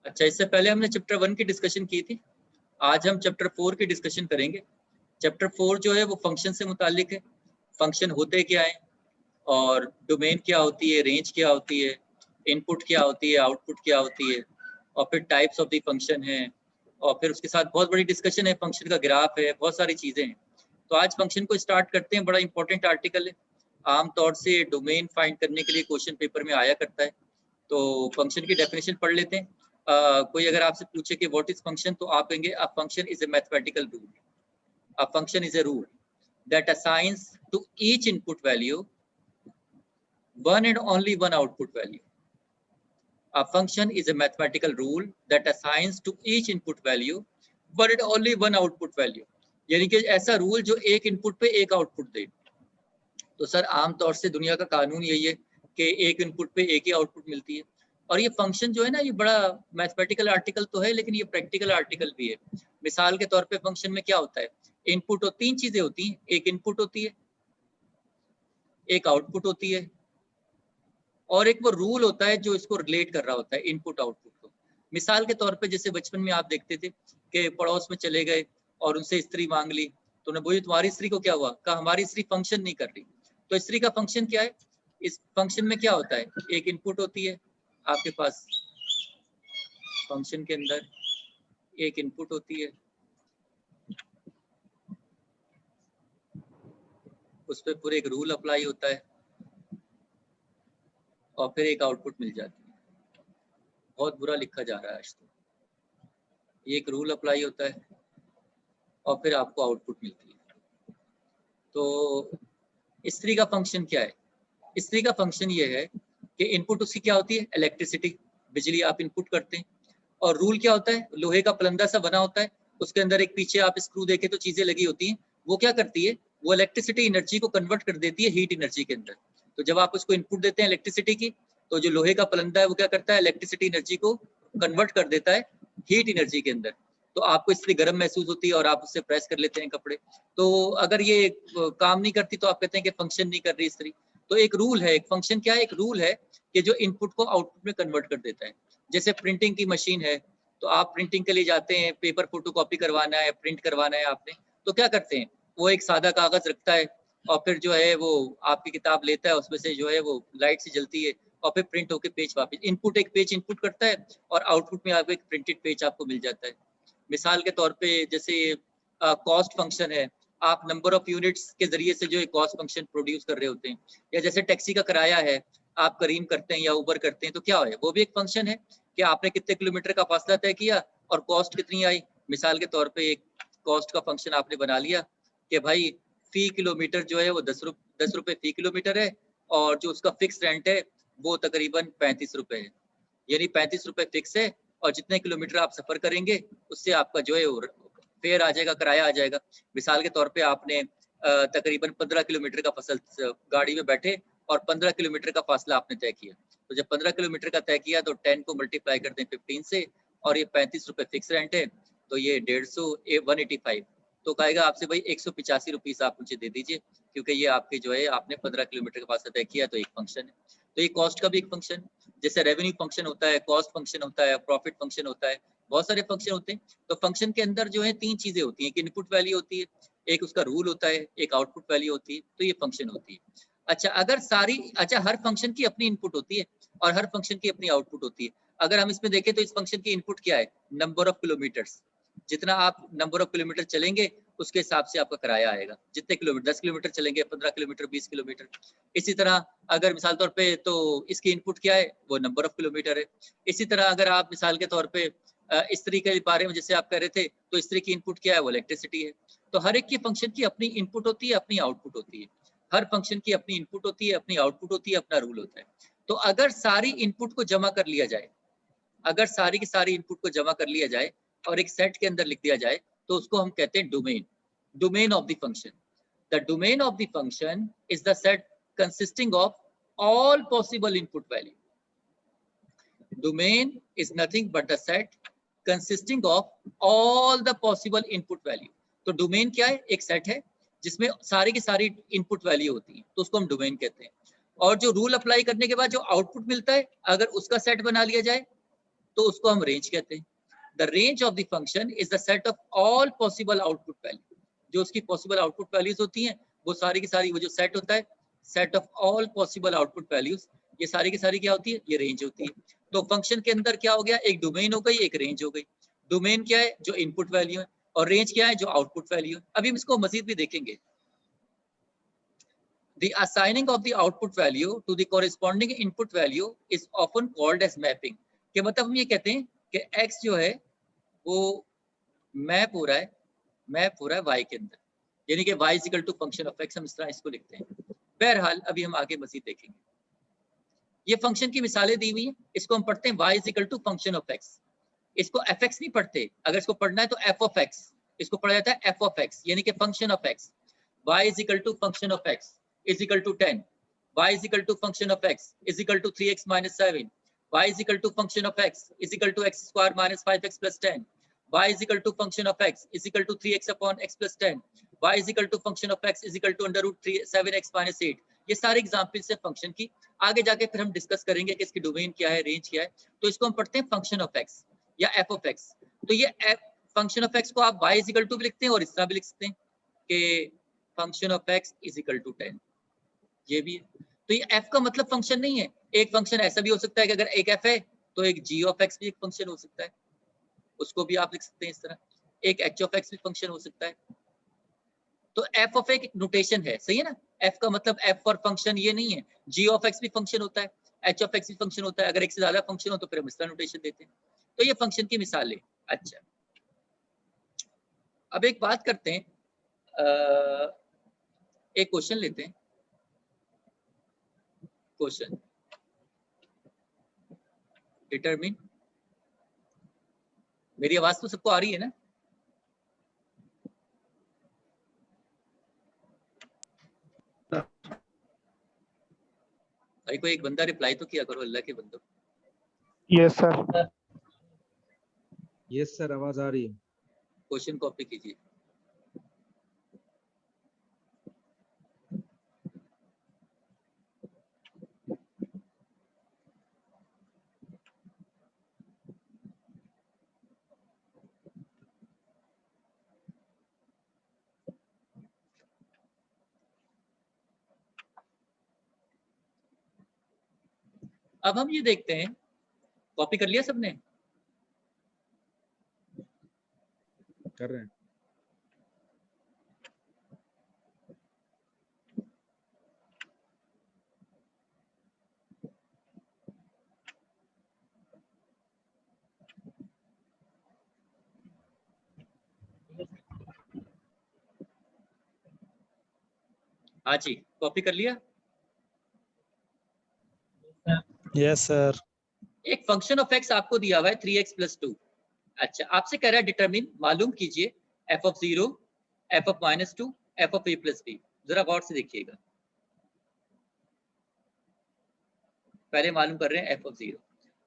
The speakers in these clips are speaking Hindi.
अच्छा, इससे पहले हमने चैप्टर 1 की डिस्कशन की थी। आज हम चैप्टर 4 की डिस्कशन करेंगे। चैप्टर 4 जो है वो फंक्शन से मुतालिक है। फंक्शन होते क्या है और डोमेन क्या होती है, रेंज क्या होती है, इनपुट क्या होती है, आउटपुट क्या होती है, और फिर टाइप्स ऑफ द फंक्शन है, और फिर उसके साथ बहुत बड़ी डिस्कशन है, फंक्शन का ग्राफ है, बहुत सारी चीज़ें हैं। तो आज फंक्शन को स्टार्ट करते हैं। बड़ा इंपॉर्टेंट आर्टिकल है, आमतौर से डोमेन फाइंड करने के लिए क्वेश्चन पेपर में आया करता है। तो फंक्शन की डेफिनेशन पढ़ लेते हैं। कोई अगर आपसे पूछे कि व्हाट इज फंक्शन, तो आप कहेंगे a function is a mathematical rule. A function is a rule that assigns to each input value one and only one output value. A function is a mathematical rule that assigns to each input value one and only one output value. यानी कि ऐसा रूल जो एक इनपुट पे एक आउटपुट दे। तो सर आमतौर से दुनिया का कानून यही है कि एक इनपुट पे एक ही आउटपुट मिलती है। और ये फंक्शन जो है ना, ये बड़ा मैथमेटिकल आर्टिकल तो है, लेकिन ये प्रैक्टिकल आर्टिकल भी है। मिसाल के तौर पे फंक्शन में क्या होता है, इनपुट और तीन चीजें होती हैं। एक इनपुट होती है, एक आउटपुट होती है, और एक वो रूल होता है जो इसको रिलेट कर रहा होता है इनपुट आउटपुट को। मिसाल के तौर पे जैसे बचपन में आप देखते थे कि पड़ोस में चले गए और उनसे स्त्री मांग ली, तो उन्हें बोली तुम्हारी स्त्री को क्या हुआ, कहा हमारी स्त्री फंक्शन नहीं कर रही। तो स्त्री का फंक्शन क्या है, इस फंक्शन में क्या होता है, एक इनपुट होती है आपके पास, फंक्शन के अंदर एक इनपुट होती है, उस पर पूरे एक रूल अप्लाई होता है, और फिर एक आउटपुट मिल जाती है। बहुत बुरा लिखा जा रहा है आज तो। ये एक रूल अप्लाई होता है और फिर आपको आउटपुट मिलती है। तो स्त्री का फंक्शन क्या है, स्त्री का फंक्शन ये है कि इनपुट उसकी क्या होती है, इलेक्ट्रिसिटी, बिजली आप इनपुट करते हैं। और रूल क्या होता है, लोहे का पलंदा सा बना होता है, उसके अंदर एक पीछे आप स्क्रू देखे तो चीजें लगी होती हैं। वो क्या करती है, वो इलेक्ट्रिसिटी एनर्जी को कन्वर्ट कर देती है हीट एनर्जी के अंदर। तो जब आप उसको इनपुट देते हैं इलेक्ट्रिसिटी की, तो जो लोहे का पलंदा है वो क्या करता है, इलेक्ट्रिसिटी एनर्जी को कन्वर्ट कर देता है हीट एनर्जी के अंदर। तो आपको इसलिए गर्म महसूस होती है और आप उससे प्रेस कर लेते हैं कपड़े। तो अगर ये काम नहीं करती तो आप कहते हैं कि फंक्शन नहीं कर रही स्त्री। तो एक रूल है, एक फंक्शन क्या है, एक रूल है कि जो इनपुट को आउटपुट में कन्वर्ट कर देता है। जैसे प्रिंटिंग की मशीन है, तो आप प्रिंटिंग के लिए जाते हैं, पेपर फोटोकॉपी करवाना है, प्रिंट करवाना है आपने, तो क्या करते हैं, वो एक सादा कागज रखता है और फिर जो है वो आपकी किताब लेता है, उसमें से जो है वो लाइट से जलती है और फिर प्रिंट होकर पेज वापस, इनपुट एक पेज इनपुट करता है और आउटपुट में आपको एक प्रिंटेड पेज आपको मिल जाता है। मिसाल के तौर पे जैसे कॉस्ट फंक्शन है, आप नंबर ऑफ यूनिट्स के जरिए से जो एक कॉस्ट फंक्शन प्रोड्यूस कर रहे होते हैं। या जैसे टैक्सी का किराया है, आप करीम करते हैं या उबर करते हैं, तो क्या है, वो भी एक फंक्शन है कि आपने कितने किलोमीटर का फासला तय किया और कॉस्ट कितनी आई। मिसाल के तौर पे एक कॉस्ट का फंक्शन आपने बना लिया कि भाई फी किलोमीटर जो है वो 10 रुपये फी किलोमीटर है, और जो उसका फिक्स रेंट है वो तकरीबन 35 रुपये है। यानी 35 रुपये फिक्स है, और जितने किलोमीटर आप सफर करेंगे उससे आपका जो है फेयर आ जाएगा, किराया आ जाएगा। मिसाल के तौर पे आपने तकरीबन 15 किलोमीटर का फसल गाड़ी में बैठे और 15 किलोमीटर का फासला आपने तय किया। तो जब 15 किलोमीटर का तय किया तो 10 को मल्टीप्लाई कर दें 15 से, और ये 35 रुपये फिक्स रेंट है, तो ये 150 185, तो कहेगा आपसे भाई 185 रुपीस आप मुझे दे दीजिए, क्योंकि ये आपके जो है आपने 15 किलोमीटर का फासला तय किया। तो एक फंक्शन है, तो ये कॉस्ट का भी एक फंक्शन, जैसे रेवेन्यू फंक्शन होता है, कॉस्ट फंक्शन होता है, प्रॉफिट फंक्शन होता है, बहुत सारे फंक्शन होते हैं। तो फंक्शन के अंदर जो है तीन चीजें होती हैं, एक इनपुट वैल्यू होती है, एक उसका रूल होता है, एक आउटपुट वैल्यू होती है, तो ये फंक्शन होती है। अच्छा, हर फंक्शन की अपनी इनपुट होती है और हर फंक्शन की अपनी आउटपुट होती है। अगर हम इसमें देखें तो इस फंक्शन की इनपुट क्या है, नंबर ऑफ किलोमीटर्स, जितना आप नंबर ऑफ किलोमीटर चलेंगे उसके हिसाब से आपका किराया आएगा। जितने किलोमीटर, 10 किलोमीटर चलेंगे, 15 किलोमीटर, 20 किलोमीटर। इसी तरह अगर मिसाल तौर पे, तो इसकी इनपुट क्या है, वो नंबर ऑफ किलोमीटर है। इसी तरह अगर आप मिसाल के तौर पे स्त्री के बारे में जैसे आप कह रहे थे, तो स्त्री की इनपुट क्या है, वो इलेक्ट्रिसिटी है। तो हर एक की फंक्शन की अपनी इनपुट होती है, अपनी आउटपुट होती है। हर फंक्शन की अपनी इनपुट होती है, अपनी आउटपुट होती है, अपना रूल होता है। तो अगर सारी इनपुट को जमा कर लिया जाए, अगर सारी की सारी इनपुट को जमा कर लिया जाए और एक सेट के अंदर लिख दिया जाए, तो उसको हम कहते हैं domain, domain of the function. The domain of the function is the set consisting of all possible input value. Domain is nothing but the set consisting of all the possible input value. तो डोमेन क्या है, एक सेट है जिसमें सारी की सारी इनपुट वैल्यू होती है, तो उसको हम डोमेन कहते हैं। और जो रूल अप्लाई करने के बाद जो आउटपुट मिलता है, अगर उसका सेट बना लिया जाए तो उसको हम रेंज कहते हैं। The range of the function is the set of all possible output value, जो उसकी पॉसिबल आउटपुट वैल्यूज होती हैं वो सारी की सारी, वो जो सेट होता है set of all possible output values, ये सारी की सारी क्या होती है, ये रेंज होती है। तो फंक्शन के अंदर क्या हो गया, एक डोमेन हो गई, एक रेंज हो गई। डोमेन क्या है, जो इनपुट वैल्यू है, और रेंज क्या है, जो आउटपुट वैल्यू है। अभी हम इसको मजीद भी देखेंगे। The assigning of the output value to the corresponding input value is often called as mapping। के मतलब हम ये कहते हैं कि x जो है वो मैप हो रहा है y के अंदर, यानी कि y is equal to function of x, हम इस तरह इसको लिखते हैं। बहरहाल अभी हम आगे मजीद देखेंगे। ये फंक्शन की मिसालें दी हुई हैं, इसको हम पढ़ते हैं y is equal to function of x। इसको fx नहीं पढ़ते, अगर इसको पढ़ना है तो f of x, इसको पढ़ा जाता है f of x, यानी कि function of x। y is equal to function of x is equal to 10, y is equal to function of x is equal to 3x minus 7, y is equal to function of x is equal to x square minus 5x plus 10, y is equal to function of x is equal to 3x upon x plus 10, y is equal to function of x is equal to under root 3 7x minus 8। ये सारे एग्जाम्पल्स है फंक्शन की। आगे जाके फिर हम डिस्कस करेंगे कि इसकी डोमेन क्या है, रेंज क्या है। तो इसको हम पढ़ते हैं फंक्शन ऑफ एक्स या एफ ऑफ एक्स। तो ये फंक्शन ऑफ एक्स को आप y is equal to भी लिखते हैं और इस तरह भी लिख सकते हैं कि function of x is equal to 10, ये भी है। तो ये f का मतलब फंक्शन नहीं है। एक फंक्शन ऐसा भी हो सकता है कि अगर एक f है तो एक g ऑफ x भी एक फंक्शन हो सकता है, उसको भी आप लिख सकते हैं इस तरह। एक h ऑफ x भी फंक्शन हो सकता है। तो f ऑफ एक नोटेशन है, सही है ना। f का मतलब f फॉर फंक्शन ये नहीं है। g ऑफ x भी फंक्शन होता है, h ऑफ x भी फंक्शन होता है। अगर एक से ज्यादा फंक्शन हो तो फिर हम इस तरह नोटेशन देते हैं। तो ये फंक्शन की मिसाल है। अच्छा, अब एक बात करते हैं, एक क्वेश्चन लेते हैं। क्वेश्चन, डिटरमिन, मेरी आवाज तो सबको आ रही है ना। भाई कोई एक बंदा रिप्लाई तो किया करो, अल्लाह के बंदो। Yes sir. यस सर, आवाज आ रही है। क्वेश्चन कॉपी कीजिए। अब हम ये देखते हैं, कॉपी कर लिया सबने? कर रहे हैं। हाँ जी, कॉपी कर लिया। Yes sir. एक फंक्शन ऑफ एक्स आपको दिया हुआ है 3x + 2। अच्छा, आपसे कह रहा है डिटरमिन, मालूम कीजिए f of 0, f of -2, f of a + b। जरा गौर से देखिएगा, पहले मालूम कर रहे हैं f of 0।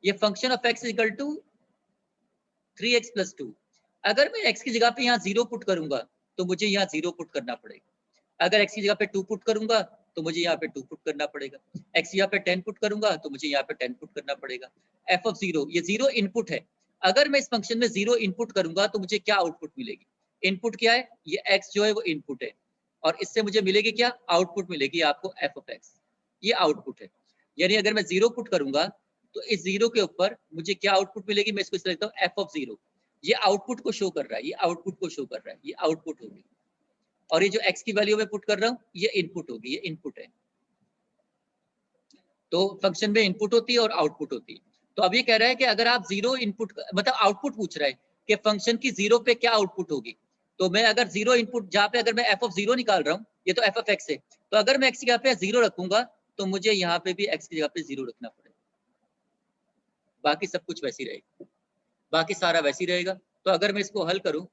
ये function of x equal to 3x + 2। अगर मैं x की जगह पे यहाँ 0 पुट करूंगा तो मुझे यहाँ 0 पुट करना पड़ेगा। अगर x की जगह पे 2 पुट करूंगा तो मुझे यहाँ पे 2 पुट करना पड़ेगा। x यहाँ पे 10 पुट करूंगा तो मुझे यहाँ पे 10 पुट करना पड़ेगा। f of 0, ये 0 इनपुट है। अगर मैं इस फंक्शन में 0 इनपुट करूंगा तो मुझे क्या आउटपुट मिलेगी? इनपुट क्या है? ये x जो है वो इनपुट है, और इससे मुझे मिलेगी क्या? आउटपुट मिलेगी आपको f of x, ये आउटपुट है। यानी अगर मैं 0 पुट करूंगा तो इस 0 के ऊपर मुझे क्या आउटपुट मिलेगी? मैं इसको इस तरह लिखता हूँ f of 0। ये आउटपुट को शो कर रहा है, ये आउटपुट को शो कर रहा है, ये आउटपुट होगी। और ये जो x की वैल्यू मैं पुट कर रहा हूँ ये इनपुट होगी, ये इनपुट है। तो फंक्शन में इनपुट होती है और आउटपुट होती है। तो अब ये कह रहा है कि अगर आप 0 इनपुट, मतलब आउटपुट पूछ रहा है कि फंक्शन की 0 पे क्या आउटपुट होगी। तो मैं अगर 0 इनपुट, जहाँ पे अगर मैं f of 0 निकाल रहा हूँ, ये तो f of x है, तो अगर मैं x की जगह पे 0 रखूंगा तो मुझे यहाँ पे भी x की जगह पे 0 रखना पड़ेगा। बाकी सब कुछ वैसी रहेगा, बाकी सारा वैसी रहेगा। तो अगर मैं इसको हल करूं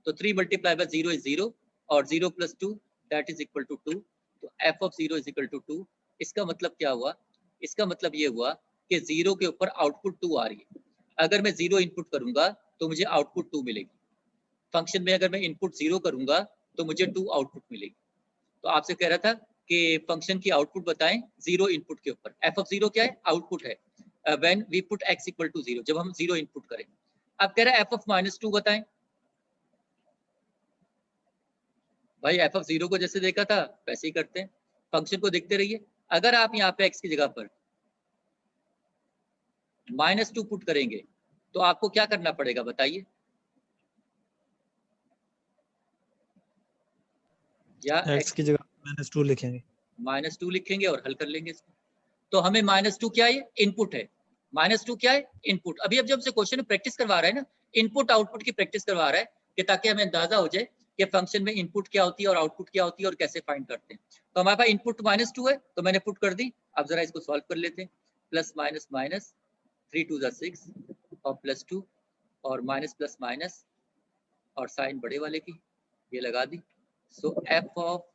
तो 3 × 0 is 0 और 0 + 2 that is equal to 2। तो f of 0 is equal to 2। इसका मतलब क्या हुआ? इसका मतलब ये हुआ कि 0 के ऊपर आउटपुट 2 आ रही है। अगर मैं 0 इनपुट करूंगा तो मुझे आउटपुट 2 मिलेगी। फंक्शन में अगर मैं इनपुट 0 करूंगा तो मुझे 2 आउटपुट मिलेगी। तो आपसे कह रहा था कि फंक्शन की आउटपुट बताएं 0 इनपुट के ऊपर। f of 0 क्या है? आउटपुट है। When we put x equal to 0, जब हम 0 इनपुट करें। अब कह रहा है f ऑफ -2 बताएं। भाई f ऑफ 0 को जैसे देखा था वैसे ही करते हैं, फंक्शन को देखते रहिए। अगर आप यहाँ पे x की जगह पर -2 पुट करेंगे तो आपको क्या करना पड़ेगा बताइए? या x की जगह -2 लिखेंगे। -2 लिखेंगे और हल कर लेंगे इसको। तो हमें -2 क्या है? इनपुट है। -2 क्या है? इनपुट। अभी अब जब से क्वेश्चन में प्रैक्टिस करवा रहा है ना, इनपुट आउटपुट की प्रैक्टिस करवा रहा है कि ताकि हमें अंदाजा हो जाए कि फंक्शन में इनपुट क्या होती है और आउटपुट क्या होती है और कैसे फाइंड करते हैं। तो हमारे पास इनपुट -2 है तो मैंने पुट कर दी। अब जरा इसको सॉल्व कर लेते हैं। प्लस माइनस माइनस 3 2 ज़ा 6 और +2 और माइनस प्लस माइनस और साइन बड़े वाले की ये लगा दी। So f of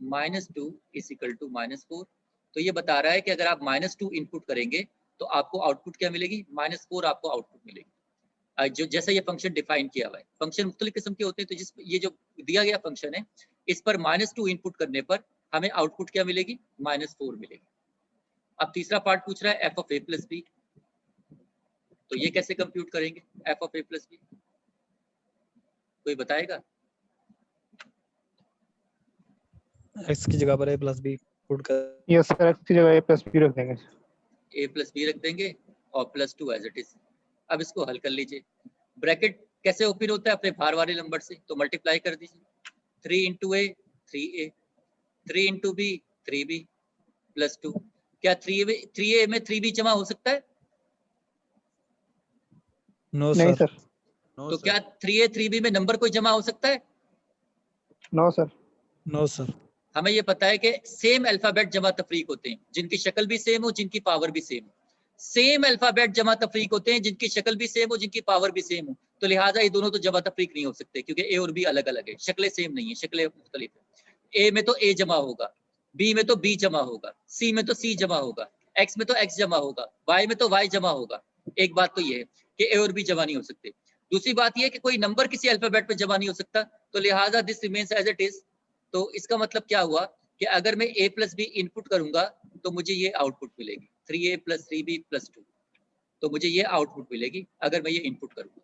-2 is equal to -4। तो ये बता रहा है कि अगर आप -2 इनपुट करेंगे तो आपको आउटपुट क्या मिलेगी? -4 आपको आउटपुट मिलेगी। जो जैसा ये फंक्शन डिफाइन किया हुआ है। फंक्शन मुख्तलिफ किस्म के होते हैं, तो जिस ये जो दिया गया फंक्शन है इस पर -2 इनपुट करने पर हमें आउटपुट क्या मिलेगी? -4 मिलेगी। अब तीसरा पार्ट पूछ रहा है f of a plus B. तो ये कैसे कंप्यूट करेंगे f of a plus B? कोई बताएगा? x की जगह पर a प्लस बी पुट कर। यस सर, x की जगह a प्लस बी रख देंगे। a प्लस बी रख देंगे और +2 एज इट इज। अब इसको हल कर लीजिए। ब्रैकेट कैसे ओपन होता है? अपने बाहर वाले नंबर से, तो मल्टीप्लाई कर दीजिए। 3 into a 3a, 3 into b 3b +2। क्या 3a में 3b जमा हो सकता है? नो नहीं सर। सर। नो तो सर। क्या 3a 3b में नंबर कोई जमा हो सकता है? No sir. No sir. हमें ये पता है कि सेम अल्फाबेट जमा तफरीक होते हैं जिनकी शक्ल भी सेम हो, जिनकी पावर भी सेम हो। सेम अल्फाबेट जमा तफरीक होते हैं जिनकी शक्ल भी सेम हो, जिनकी पावर भी सेम हो। तो लिहाजा ये दोनों तो जमा तफरीक नहीं हो सकते क्योंकि ए और बी अलग अलग है, शक्लें सेम नहीं है, शक्लें मुख्तलिफ है। ए में तो ए जमा होगा, बी में तो बी जमा होगा, सी में तो सी जमा होगा, एक्स में तो एक्स जमा होगा, वाई में तो वाई जमा होगा। एक बात तो ये है कि ए और बी जमा नहीं हो सकते। दूसरी बात यह है कि कोई नंबर किसी अल्फाबेट पे जमा नहीं हो सकता, तो लिहाजा this remains as it is. तो इसका मतलब क्या हुआ कि अगर मैं a प्लस बी इनपुट करूंगा तो मुझे ये आउटपुट मिलेगी 3a प्लस 3b प्लस 2। तो मुझे ये आउटपुट मिलेगी अगर मैं ये इनपुट करूंगा।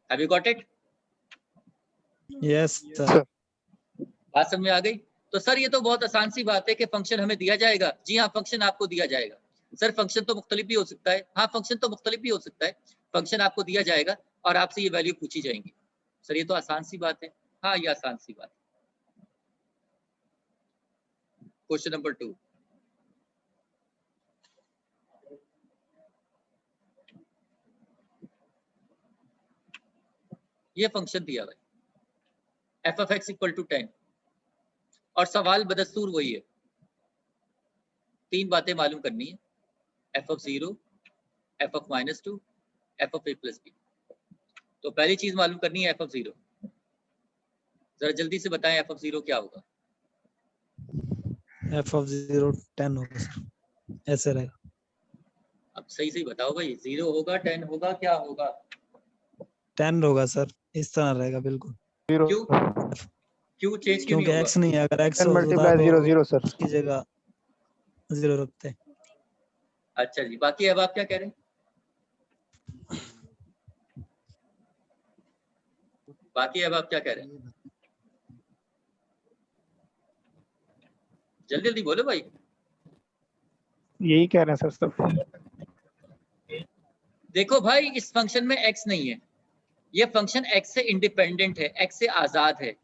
Have you got it? Yes sir. बात समझ में आ गई? तो सर ये तो बहुत आसान सी बात है कि फंक्शन हमें दिया जाएगा। जी हाँ, फंक्शन आपको दिया जाएगा। सर फंक्शन तो मुख्तलिफ भी हो सकता है। हाँ, फंक्शन तो मुख्तलिफ भी हो सकता है। फंक्शन आपको दिया जाएगा और आपसे ये वैल्यू पूछी जाएंगी। सर ये तो आसान सी बात है। हाँ, ये आसान सी बात है। Question number 2। ये फंक्शन दिया हुआ है f of x equal to 10 और सवाल बदस्तूर वही है। 3 बातें मालूम करनी है, f of 0, f of -2, f of a plus b। तो पहली चीज मालूम करनी है f of 0। जरा जल्दी से बताएं f of 0 क्या होगा? f of 0 10 होगा सर, ऐसे रहेगा। अब सही सही बताओ भाई, 0 होगा 10 होगा क्या होगा? 10 होगा सर, इस तरह रहेगा बिल्कुल। जीरो। क्यों क्यों चेंज क्यों नहीं क्योंकि होगा? x नहीं है, अगर x 10 होता मल्टीप्लाई तो 0 0 सर। उसकी जगह 0 रखते। अच्छा जी, बाकी अब आप क्या कह रहे हैं? बाकी अब आप क्या कह रहे हैं? जल्दी जल्दी बोलो भाई। यही कह रहे हैं सर सब। देखो भाई, इस फंक्शन में x नहीं है, ये फंक्शन x से इंडिपेंडेंट है, x से आजाद है।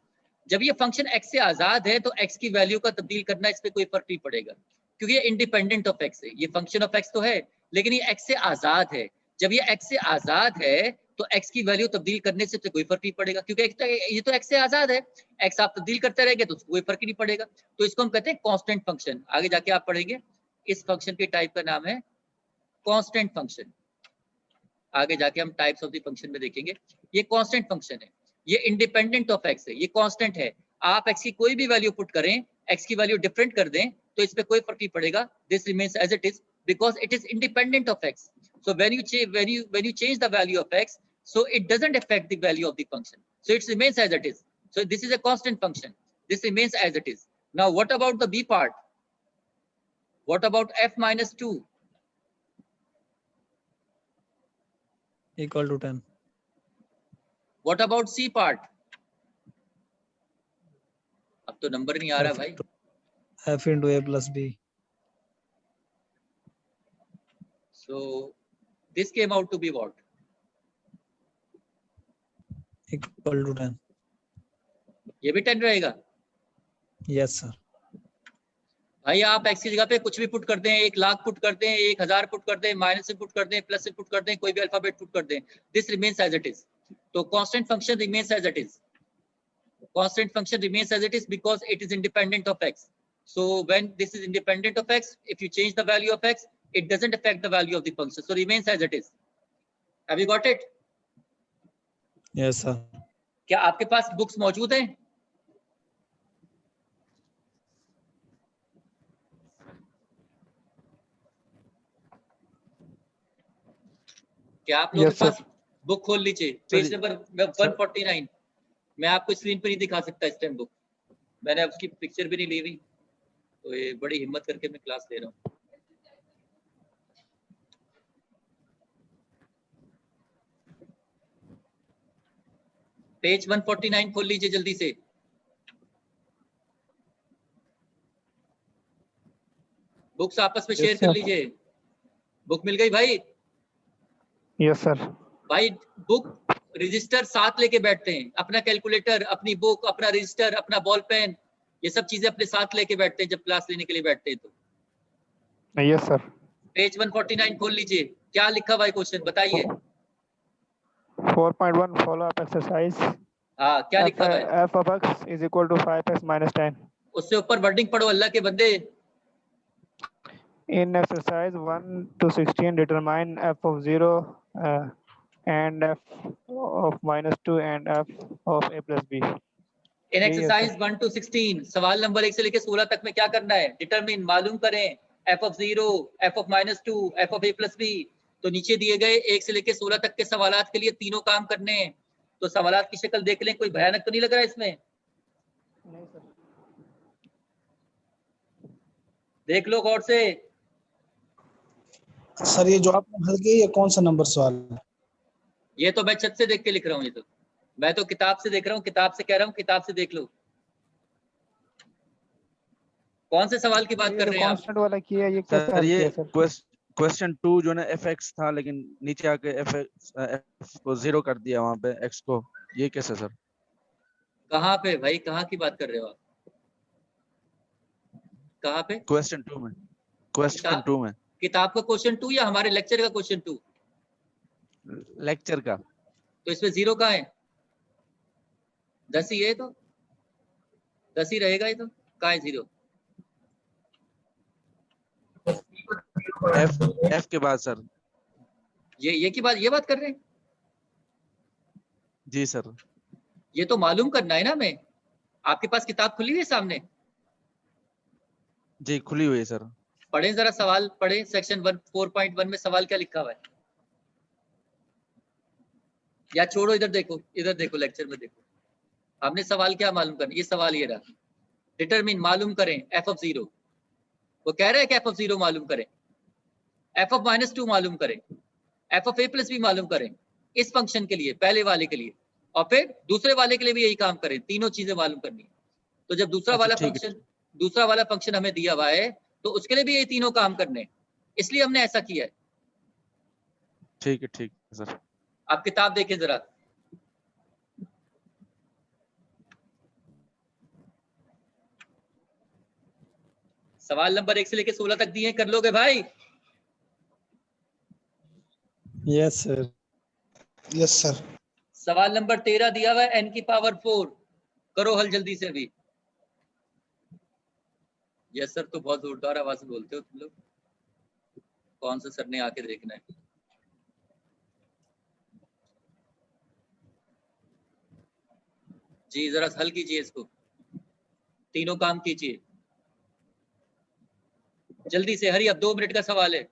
जब ये फंक्शन x से आजाद है तो x की वैल्यू का तब्दील करना इस पे कोई फर्क नहीं पड़ेगा क्योंकि ये इंडिपेंडेंट ऑफ x है। ये फंक्शन ऑफ x तो है लेकिन ये x से आजाद है। जब ये x से आजाद है तो x की वैल्यू तब्दील करने से तो कोई फर्क नहीं पड़ेगा क्योंकि ये तो x से आजाद है। x आप तब्दील करते रहेंगे तो कोई फर्क ही नहीं पड़ेगा। तो इसको हम कहते हैं कांस्टेंट फंक्शन। आगे जाके आप पढ़ेंगे इस फंक्शन के टाइप का नाम है कांस्टेंट फंक्शन। आगे जाके हम टाइप्स ऑफ द फंक्शन में देखेंगे। ये कांस्टेंट फंक्शन है, ये इंडिपेंडेंट ऑफ एक्स है, ये कांस्टेंट है। आप एक्स की कोई भी वैल्यू पुट करें, एक्स की वैल्यू डिफरेंट कर दें तो इस पे कोई फर्क नहीं पड़ेगा। This remains as it is because it is independent of x. So when you change the value of x, so it doesn't affect the value of the function, so it remains as it is. So this is a constant function, this remains as it is. Now what about the b part? What about f minus 2? equal to 10. What about C part? अब तो नंबर नहीं आ रहा भाई. F into A plus B. So this came out to be what? Equal to 10. ये भी 10 रहेगा. Yes sir. भाई आप x की जगह पे कुछ भी पुट कर दें, 1,00,000 पुट कर दें, 1,000 पुट कर दें, माइनस से पुट कर दें, प्लस से पुट कर दें, कोई भी अल्फाबेट पुट कर दें, this remains as it is. तो constant function remains as it is. Constant function remains as it is because it is independent of x. So when this is independent of x, if you change the value of x, it doesn't affect the value of the function. So remains as it is. Have you got it? Yes sir. क्या आपके पास बुक्स मौजूद हैं? क्या आप लोगों Yes, के पास बुक खोल लीजिए, पेज नंबर 149. मैं आपको स्क्रीन पर नहीं दिखा सकता इस टाइम बुक, मैंने उसकी पिक्चर भी नहीं ली हुई, तो ये बड़ी हिम्मत करके मैं क्लास ले रहा हूँ. पेज 149 खोल लीजिए जल्दी से. बुक्स आपस में शेयर कर sir. लीजिए. बुक मिल गई भाई? Yes, sir. भाई बुक रजिस्टर साथ लेके बैठते हैं, अपना कैलकुलेटर, अपनी बुक, अपना रजिस्टर, अपना बॉल पेन, ये सब चीजें अपने साथ लेके बैठते हैं जब क्लास लेने के लिए बैठते हैं. तो Yes, sir. पेज 149 खोल लीजिए. क्या लिखा हुआ है क्वेश्चन बताइए. 4.1 follow up exercise. हाँ क्या लिखा हुआ है? F of x is equal to 5x minus 10. उससे ऊपर वर्डिंग पढ़ो अल्लाह के बंदे. In exercise 1 to 16, determine f of 0 and f of minus 2 and f of a plus b. In exercise 1 to 16 सवाल नंबर 1 से लेकर 16 तक में क्या करना है? डिटरमिन, मालूम करें f of 0, f of minus 2, f of a plus b. तो नीचे दिए गए 1 से लेकर 16 तक के सवालात के लिए तीनों काम करने हैं. तो सवालात की शक्ल देख लें, कोई भयानक तो नहीं लग रहा है इसमें? नहीं सर. देख लो गौर से. सर ये जो आपने हल किया ये कौन सा नंबर सवाल है? ये तो मैं छत से देख के लिख रहा हूँ. ये तो मैं तो किताब से देख रहा हूँ, किताब से कह रहा हूँ, किताब से देख लो. कौन से सवाल की बात कर रहे हैं आप? कांस्टेंट वाला किया, ये कैसे सर हल ये किया सर? क्वेश्चन 2 जो ना fx था लेकिन नीचे आके f को 0 कर दिया वहां पे x को, ये कैसे सर? कहाँ पे भाई, कहाँ की बात कर रहे हो आप? कहाँ पे? क्वेश्चन 2 में. क्वेश्चन 2 में किताब का क्वेश्चन 2 या हमारे लेक्चर का क्वेश्चन 2? लेक्चर का. तो इसमें 0 कहाँ है? 10 ही है, तो 10 ही रहेगा. ये तो कहाँ है 0? f के बाद सर. ये की बात, ये बात कर रहे हैं? जी सर. ये तो मालूम करना है ना. मैं आपके पास किताब खुली हुई है सामने? जी खुली हुई है सर. पढ़े जरा सवाल, पढ़े सेक्शन 4.1 में सवाल क्या लिखा हुआ है. या छोड़ो, इधर देखो, इधर देखो, लेक्चर में देखो. हमने सवाल क्या मालूम करना. ये सवाल ये रहा, डिटरमिन, मालूम करें f of 0. वो कह रहे हैं कि f of 0 मालूम करें, f of minus 2 मालूम करें, f of a plus b मालूम करें इस फंक्शन के लिए, पहले वाले के लिए, और फिर दूसरे वाले के लिए भी यही काम करें. तीनों चीजें मालूम करनी है. तो जब दूसरा वाला फंक्शन हमें दिया हुआ है तो उसके लिए भी ये तीनों काम करने, इसलिए हमने ऐसा किया है. ठीक है सर. आप किताब देखें जरा. सवाल नंबर 1 से लेकर 16 तक दिए, कर लोगे भाई? Yes sir. Yes sir. सवाल नंबर 13 दिया हुआ है n की पावर 4. करो हल जल्दी से अभी. यस सर तो बहुत जोरदार आवाज में बोलते हो तुम लोग. कौन सा सर ने आके देखना है? जी जरा हल कीजिए इसको, तीनों काम कीजिए जल्दी से. हरी, अब 2 मिनट का सवाल है.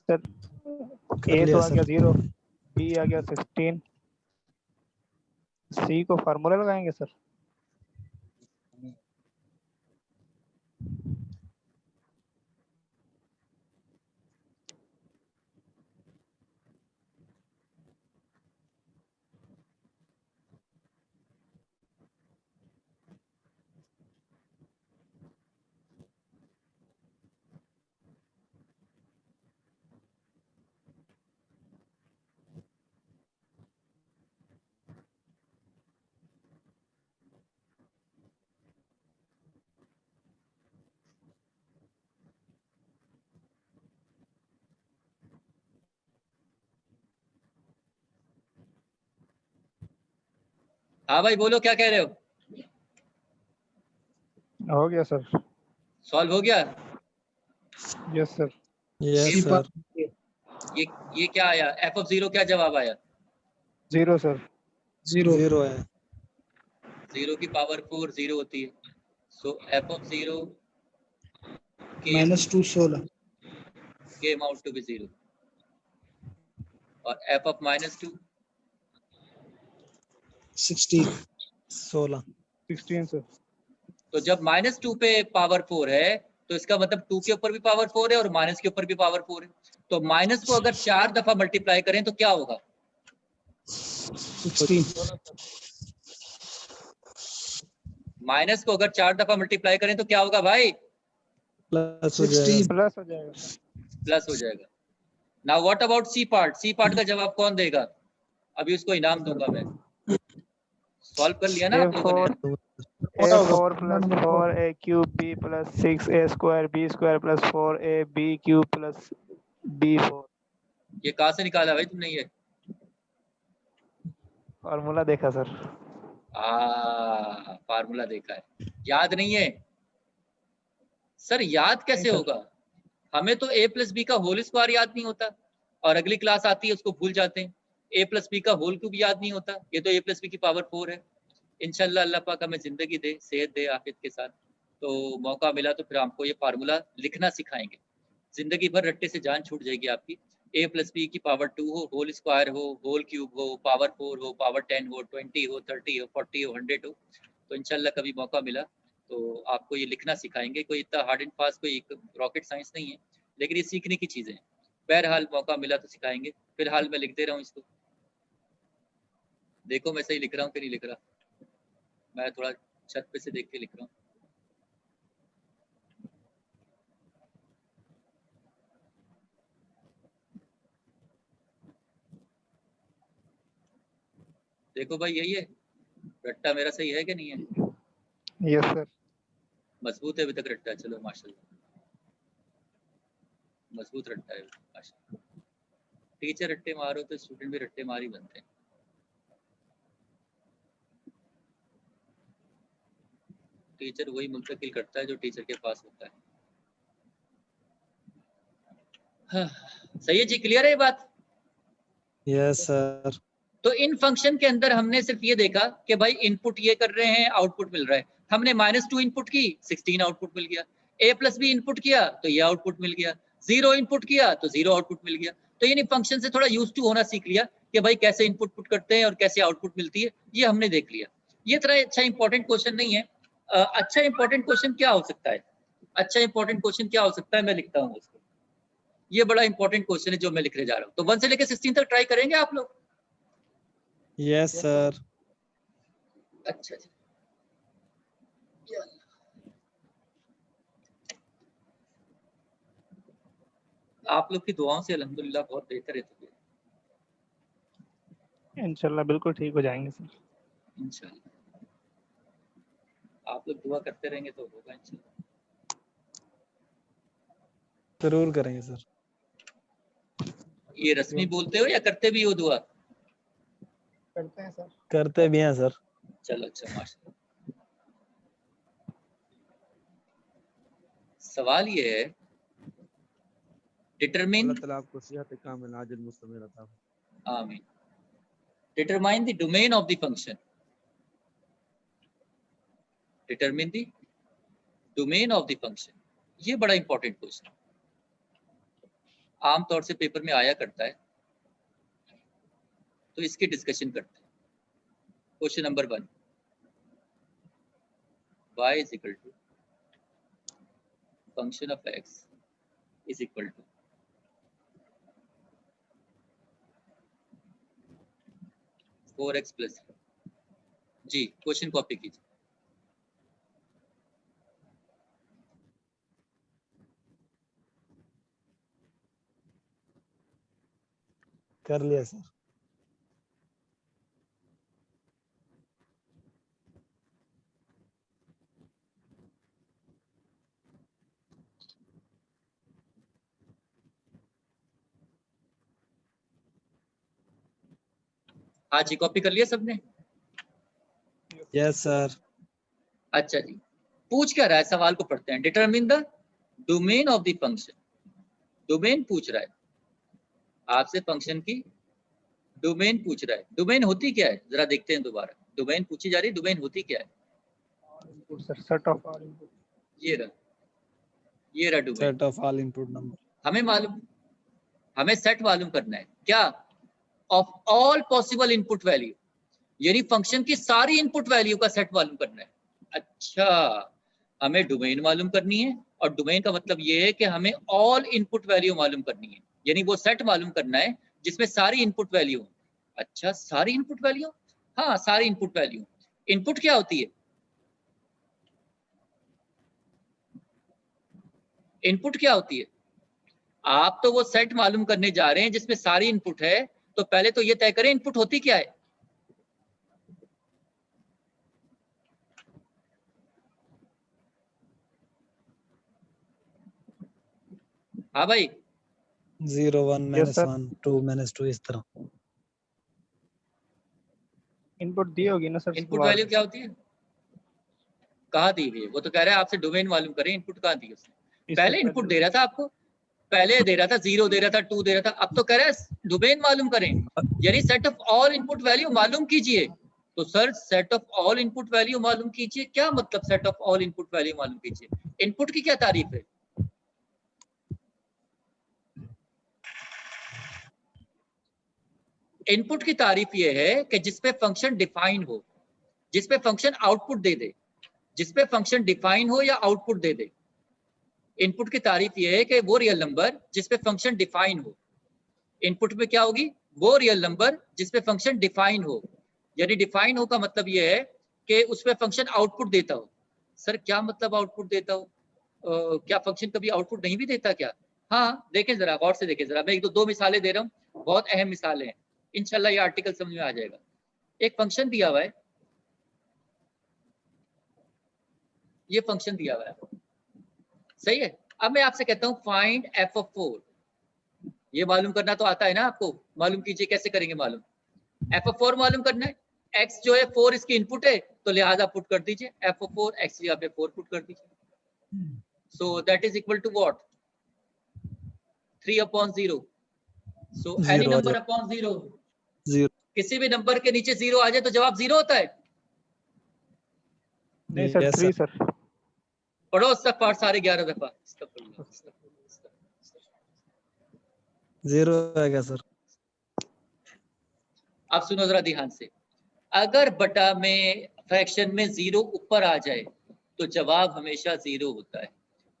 सर कर ए तो लिया आ गया सर 0, बी आ गया 16, सी को फार्मूला लगाएंगे सर। हाँ भाई बोलो, क्या कह रहे हो? हो गया सर। सॉल्व हो गया? Yes sir. यस सी सर ये क्या आया? एफ ऑफ 0 क्या जवाब आया? 0 सर। 0 0 है 0 की पावर 4 0 होती है, सो F of 0 -2 16 came out to be 0 और f of -2 16 16 16 सर। तो जब -2 पे पावर 4 है तो इसका मतलब 2 के ऊपर भी पावर 4 है और माइनस के ऊपर भी पावर 4 है, तो माइनस को अगर 4 दफा मल्टीप्लाई करें तो क्या होगा? 16 माइनस को अगर 4 दफा मल्टीप्लाई करें तो क्या होगा भाई? प्लस हो जाएगा 16 प्लस हो जाएगा सर। प्लस हो जाएगा। Now what about C part? C part का जवाब कौन देगा? अभी उसको इनाम दूंगा मैं। सॉल्व कर लिया ना आप लोगों ने? A4 plus 4A³ B plus 6A square B square plus 4AB cube plus B4। ये कहाँ से निकाला भाई तुमने ये? फार्मूला देखा सर। फार्मूला देखा है, याद नहीं है? सर याद कैसे नहीं सर। होगा? हमें तो a प्लस बी का होल स्क्वायर याद नहीं होता और अगली क्लास आती है उसको भूल जाते हैं। a प्लस बी का होल क्यूब याद नहीं होता, ये तो a प्लस बी की पावर 4 है। इंशाल्लाह अल्लाह पाक हमें जिंदगी दे, सेहत दे, आफियत के साथ, तो मौका मिला तो फिर हमको ये फार्मूला लिखना सिखाएंगे। जिंदगी भर रट्टे से जान छूट जाएगी आपकी। a प्लस बी की पावर 2 हो, होल स्क्वायर हो, होल क्यूब हो, पावर 4 हो, पावर 10 हो, 20 हो, 30 हो, 40 हो, 100 हो, तो इंशाल्लाह कभी मौका मिला तो आपको ये लिखना सिखाएंगे। कोई इतना हार्ड एंड फास्ट कोई रॉकेट साइंस नहीं है, लेकिन ये सीखने की चीजें हैं। बहरहाल मौका मिला तो सिखाएंगे। फिलहाल मैं लिख दे रहा हूँ इसको। देखो मैं सही लिख रहा हूँ कि नहीं लिख रहा, मैं थोड़ा छत पे से देख के लिख रहा हूँ। देखो भाई यही है, रट्टा मेरा सही है कि नहीं है? Yes sir. मजबूत है अभी तक रट्टा, चलो माशाल्लाह मजबूत रट्टा है माशाल्लाह। टीचर रट्टे मारो तो स्टूडेंट भी रट्टे मार ही बनते हैं। टीचर वही मुंतकिल करता है जो टीचर के पास होता है। हाँ, सही है जी, क्लियर है ये बात? यस सर तो इन फंक्शन के अंदर हमने सिर्फ ये देखा कि भाई इनपुट ये कर रहे हैं, आउटपुट मिल रहा है। हमने -2 इनपुट की, 16 आउटपुट मिल गया। a प्लस बी इनपुट किया तो ये आउटपुट मिल गया। 0 इनपुट किया तो 0 आउटपुट मिल गया। तो इन फंक्शन से थोड़ा यूज टू होना सीख लिया कि भाई कैसे इनपुट पुट करते हैं और कैसे आउटपुट मिलती है, ये हमने देख लिया। ये तरह अच्छा इंपॉर्टेंट क्वेश्चन नहीं है। अच्छा इंपॉर्टेंट क्वेश्चन क्या हो सकता है? अच्छा इंपॉर्टेंट क्वेश्चन क्या हो सकता है, मैं लिखता हूँ उसको। ये बड़ा इंपॉर्टेंट क्वेश्चन है जो मैं लिखने जा रहा हूँ। तो 1 से लेकर 16 तक ट्राई करेंगे आप लोग? यस सर अच्छा जी, आप लोग की दुआओं से अल्हम्दुलिल्लाह बहुत बेहतर है तबीयत, इंशाल्लाह बिल्कुल ठीक हो जाएंगे सर। इंशाल्लाह। आप लोग दुआ करते रहेंगे तो होगा इंशाल्लाह। जरूर करेंगे सर। ये रस्मी बोलते हो या करते भी हो दुआ? करते हैं सर। करते भी हैं सर। चलो अच्छा माशाल्लाह। सवाल ये है, डिटरमिन, अल्लाह ताला आपको सेहत कामिल आजिल मुस्तमिर अता फरमाए। आमीन, determine the domain of the function, determine the domain of the function. ये बड़ा इंपॉर्टेंट क्वेश्चन। आमतौर से पेपर में आया करता है, तो इसकी डिस्कशन करते हैं। Question number 1, y is equal to function of x is equal to four x plus. जी, क्वेश्चन कॉपी कीजिए। कर लिया सर। हाँ जी, कॉपी कर लिया सबने? Yes sir. अच्छा जी, पूछ क्या रहा है, सवाल को पढ़ते हैं। Determine the domain of the function. Domain पूछ रहा है आपसे, फंक्शन की डोमेन पूछ रहा है। डोमेन होती क्या है, जरा देखते हैं दोबारा। डोमेन पूछी जा रही है, डोमेन होती क्या है? Set of all input. ये रहा domain. Set of all input number. हमें मालूम, हमें सेट मालूम करना है क्या, of all possible input value, यानी फंक्शन की सारी इनपुट वैल्यू का सेट मालूम करना है। अच्छा, हमें डोमेन मालूम करनी है, और डोमेन का मतलब ये है कि हमें ऑल इनपुट वैल्यू मालूम करनी है, यानी वो सेट मालूम करना है जिसमें सारी इनपुट वैल्यू हो। अच्छा, सारी इनपुट वैल्यू? हाँ, सारी इनपुट वैल्यू। इनपुट क्या होती है? इनपुट क्या होती है? आप तो वो सेट मालूम करने जा रहे हैं जिसमें सारी इनपुट है, तो पहले तो ये तय करें इनपुट होती क्या है। हाँ भाई, 0 1 Yes, sir. -1 2 -2 इस तरह। इनपुट दी होगी ना सर। इनपुट वैल्यू क्या होती है? कहाँ दी हुई है? वो तो कह रहा है आपसे डोमेन मालूम करें, इनपुट कहाँ दी उसने? पहले इनपुट दे रहा था आपको, पहले दे रहा था 0 दे रहा था, 2 दे रहा था, अब तो कह रहा है डोमेन मालूम करें, यानी set of all input value मालूम कीजिए। तो sir set of all input value मालूम कीजिए, क्या मतलब set of all input value मालूम कीजिए? इनपुट की क्या तारीफ है? इनपुट की तारीफ ये है कि जिसपे फंक्शन डिफाइन हो, जिसपे फंक्शन आउटपुट दे दे, जिसपे फंक्शन डिफाइन हो या आउटपुट दे दे। इनपुट की तारीफ ये है कि वो रियल नंबर जिसपे फंक्शन डिफाइन हो। इनपुट में क्या होगी? वो रियल नंबर जिसपे फंक्शन डिफाइन हो, यानी डिफाइन हो का मतलब ये है कि उसपे फंक्शन आउटपुट देता हो। सर क्या मतलब आउटपुट देता हो? क्या फंक्शन कभी आउटपुट नहीं भी देता क्या? हाँ, देखें जरा, गौर से देखें जरा। मैं एक दो मिसालें दे रहा हूँ, बहुत अहम मिसालें हैं, इंशाल्लाह ये आर्टिकल समझ में आ जाएगा। एक फंक्शन दिया हुआ है, ये फंक्शन दिया हुआ है, सही है। अब मैं आपसे कहता हूँ फाइंड एफ ऑफ 4। ये मालूम करना तो आता है ना आपको, मालूम कीजिए। कैसे करेंगे मालूम? एफ ऑफ 4 मालूम करना है। एक्स जो है 4 इसकी इनपुट है, तो लिहाजा पुट कर दीजिए एफ ऑफ 4, एक्स यहाँ पे 4 पुट कर दीजिए। So that is equal to what? 3/0। So any number upon 0, 0 किसी भी नंबर के नीचे 0 आ जाए तो जवाब 0 होता है। नहीं सर, 3 सर। पढ़ो इस्तग़फ़ार सारे 11 दफा। 0 है क्या सर? अब सुनो जरा ध्यान से, अगर बटा में फ्रैक्शन में 0 ऊपर आ जाए तो जवाब हमेशा 0 होता है,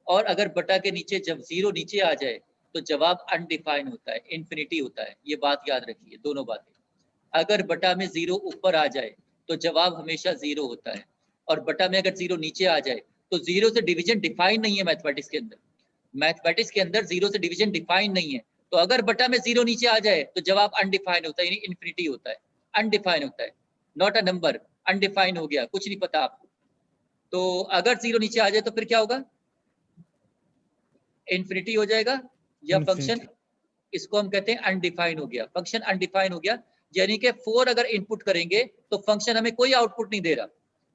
और अगर बटा के नीचे जब 0 नीचे आ जाए तो जवाब अनडिफाइन होता है, इन्फिनिटी होता है। ये बात याद रखिए, दोनों बातें। अगर बटा में 0 ऊपर आ जाए तो जवाब हमेशा 0 होता है, और बटा में अगर 0 नीचे आ जाए तो 0 से डिवीजन डिफाइन नहीं है मैथमेटिक्स के अंदर। मैथमेटिक्स के अंदर 0 से डिवीजन डिफाइन नहीं है, तो अगर बटा में 0 नीचे आ जाए तो जवाब अनडिफाइन होता है, यानी इन्फिनिटी होता है, अनडिफाइन होता है, नॉट अ नंबर, अनडिफाइन हो गया, कुछ नहीं पता आपको। तो अगर 0 नीचे आ जाए तो फिर क्या होगा? इन्फिनिटी हो जाएगा, या फंक्शन, इसको हम कहते हैं अनडिफाइन हो गया, फंक्शन अनडिफाइन हो गया। यानी कि 4 अगर इनपुट करेंगे तो फंक्शन हमें कोई आउटपुट नहीं दे रहा,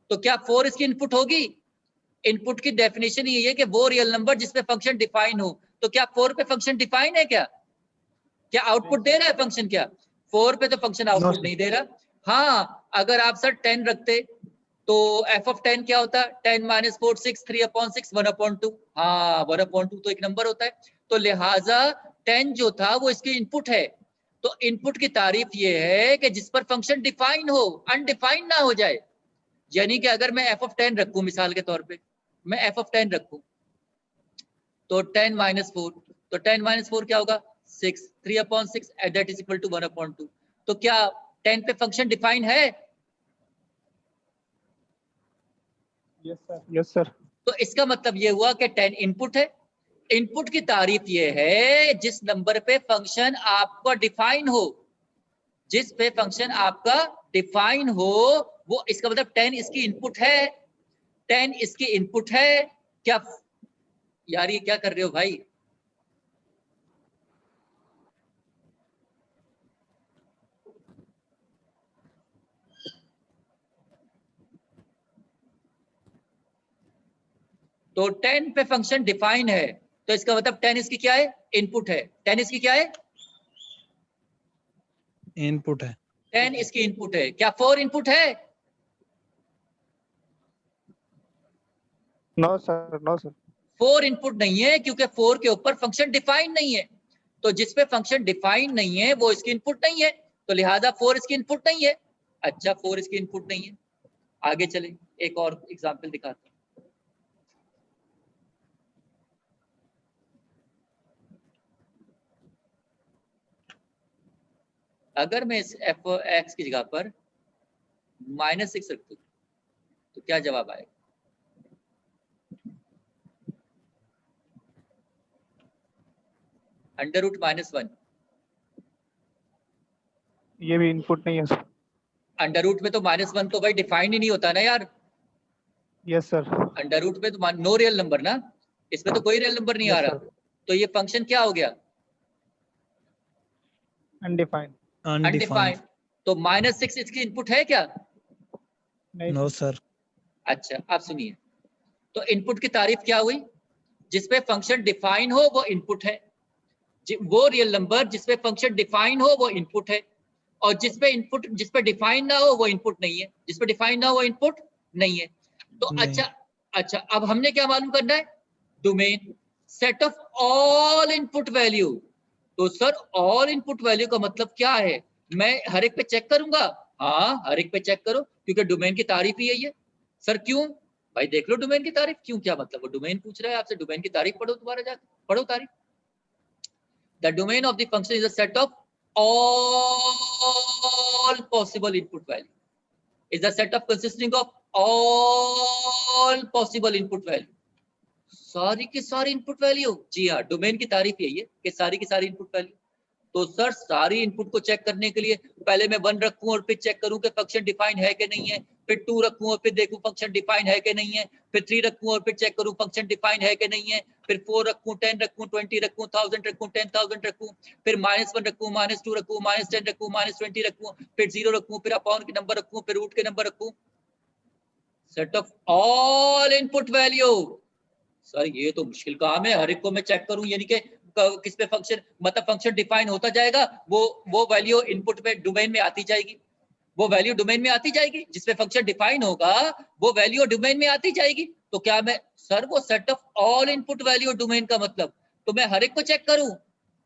तो क्या 4 इसकी इनपुट होगी? इनपुट की डेफिनेशन ये है कि वो रियल नंबर जिसपे फंक्शन डिफाइन हो। तो क्या 4 पे फंक्शन डिफाइन है? क्या आउटपुट दे रहा है फंक्शन? क्या 4 पे तो फंक्शन आउटपुट नहीं दे रहा। हाँ, अगर आप सर 10 रखते तो एफ ऑफ 10 क्या होता? 10 - 4 6, 3/6, 1/2। हाँ, 1/2 तो एक नंबर होता है, तो लिहाजा 10 जो था वो इसके इनपुट है। तो इनपुट की तारीफ ये है कि जिस पर फंक्शन डिफाइन हो, अनडिफाइंड ना हो जाए। यानी कि अगर मैं f of 10 रखूं, मिसाल के तौर पे मैं f of 10 रखूं, तो 10 - 4, तो 10 - 4 क्या होगा? 6, 3/6 दैट इज इक्वल टू 1/2। तो क्या 10 पे फंक्शन डिफाइन है? Yes sir. तो इसका मतलब ये हुआ कि 10 इनपुट है। इनपुट की तारीफ ये है जिस नंबर पे फंक्शन आपका डिफाइन हो, जिस पे फंक्शन आपका डिफाइन हो वो, इसका मतलब 10 इसकी इनपुट है, 10 इसकी इनपुट है। क्या यार ये क्या कर रहे हो भाई? तो 10 पे फंक्शन डिफाइन है, तो इसका मतलब 10 इसकी क्या है? इनपुट है। 10 इसकी क्या है? इनपुट है। 10 इसकी इनपुट है। क्या 4 इनपुट है? No sir, no sir. 4 input नहीं है, क्योंकि 4 के ऊपर फंक्शन डिफाइन नहीं है। तो जिस पे फंक्शन डिफाइन नहीं है वो इसकी इनपुट नहीं है, तो लिहाजा 4 इसकी इनपुट नहीं है। अच्छा, 4 इसकी इनपुट नहीं है। आगे चले, एक और एग्जांपल दिखाते हैं। अगर मैं इस f x की जगह पर -6 रख दूं तो क्या जवाब आएगा? √-1। ये भी इनपुट नहीं है सर। अंडर रूट में तो -1 तो भाई डिफाइन ही नहीं होता ना यार। Yes sir. अंडर रूट में तो नो रियल नंबर ना, इसमें तो कोई रियल नंबर नहीं आ Yes, रहा। तो ये फंक्शन क्या हो गया? अनडिफाइंड। अनडिफाइंड। तो -6 इसकी इनपुट है क्या? नहीं नो सर। अच्छा, आप सुनिए, तो इनपुट की तारीफ क्या हुई? जिसपे फंक्शन डिफाइन हो वो इनपुट है, वो रियल नंबर जिसपे फंक्शन डिफाइन हो वो इनपुट है, और जिसपे डिफाइन ना हो वो इनपुट नहीं है, जिसपे डिफाइन ना हो वो इनपुट नहीं है। तो नहीं। अच्छा अब हमने क्या मालूम करना है? Domain, set of all input value. तो सर ऑल इनपुट वैल्यू का मतलब क्या है? मैं हर एक पे चेक करूंगा? हाँ, हर एक पे चेक करो, क्योंकि डोमेन की तारीफ ही है ये। सर क्यों? भाई देख लो डोमेन की तारीफ क्यों, क्या मतलब? वो डोमेन पूछ रहा है आपसे, डोमेन की तारीफ पढ़ो, दोबारा जाकर पढ़ो तारीफ। The domain of the function is a set of all possible input value. Is a set of consisting of all possible input value. सारी की सारी इनपुट वैल्यू। जी हाँ, डोमेन की तारीफ यही है कि सारी की सारी इनपुट वैल्यू। तो सर सारी इनपुट को चेक करने के लिए पहले मैं 1 रखूं और फिर चेक करूं कि फंक्शन डिफाइन है कि नहीं है, फिर 2 रखूं और फिर देखूं फंक्शन डिफाइन है कि नहीं है, फिर 3 रखूं और फिर चेक करूं फंक्शन डिफाइन है कि नहीं है, फिर 4 रखूं, 10 रखूं, 20 रखूं, 1000 रखूं, 10,000 रखूं, फिर -1 रखूं, -2 रखूं, -10 रखूं, -20 रखूं, फिर 0 रखूं, फिर अपॉन के नंबर रखूं, फिर रूट के नंबर रखूं। Set of all input value. Sir ये तो मुश्किल काम है, हर एक को मैं चेक करूं, यानी कि किस पे फंक्शन, मतलब फंक्शन डिफाइन होता जाएगा, वो वैल्यू इनपुट पे डोमेन में आती जाएगी, वो वैल्यू डोमेन में आती जाएगी, जिसपे फंक्शन डिफाइन होगा वो वैल्यू डोमेन में आती जाएगी। तो क्या मैं, सर वो set of all input value domain का मतलब, तो मैं हर एक को चेक करूं?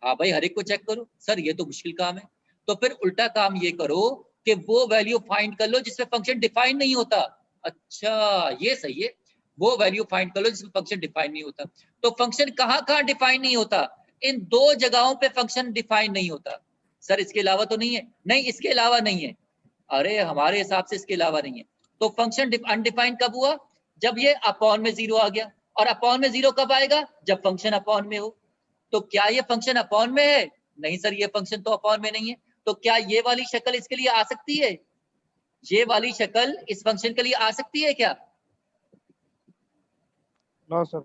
हाँ भाई, हर एक को चेक करो। सर ये तो मुश्किल काम है। तो फिर उल्टा काम ये करो कि वो वैल्यू फाइंड कर लो जिसपे फंक्शन डिफाइन नहीं होता। अच्छा ये सही है, वो वैल्यू फाइंड कर लो जिसमें फंक्शन डिफाइन नहीं होता। तो फंक्शन कहाँ डिफाइन नहीं होता? इन 2 जगहों पे फंक्शन डिफाइन नहीं होता। सर इसके अलावा तो नहीं है? नहीं, इसके अलावा नहीं है। अरे हमारे हिसाब से इसके अलावा नहीं है। तो फंक्शन अनडिफाइंड कब हुआ? जब ये अपॉन में 0 आ गया। और अपॉन में 0 कब आएगा? जब फंक्शन अपॉन में हो। तो क्या ये फंक्शन अपॉन में है? नहीं सर, ये फंक्शन तो अपॉन में नहीं है। तो क्या ये वाली शक्ल इसके लिए आ सकती है? ये वाली शक्ल इस फंक्शन के लिए आ सकती है क्या? No sir.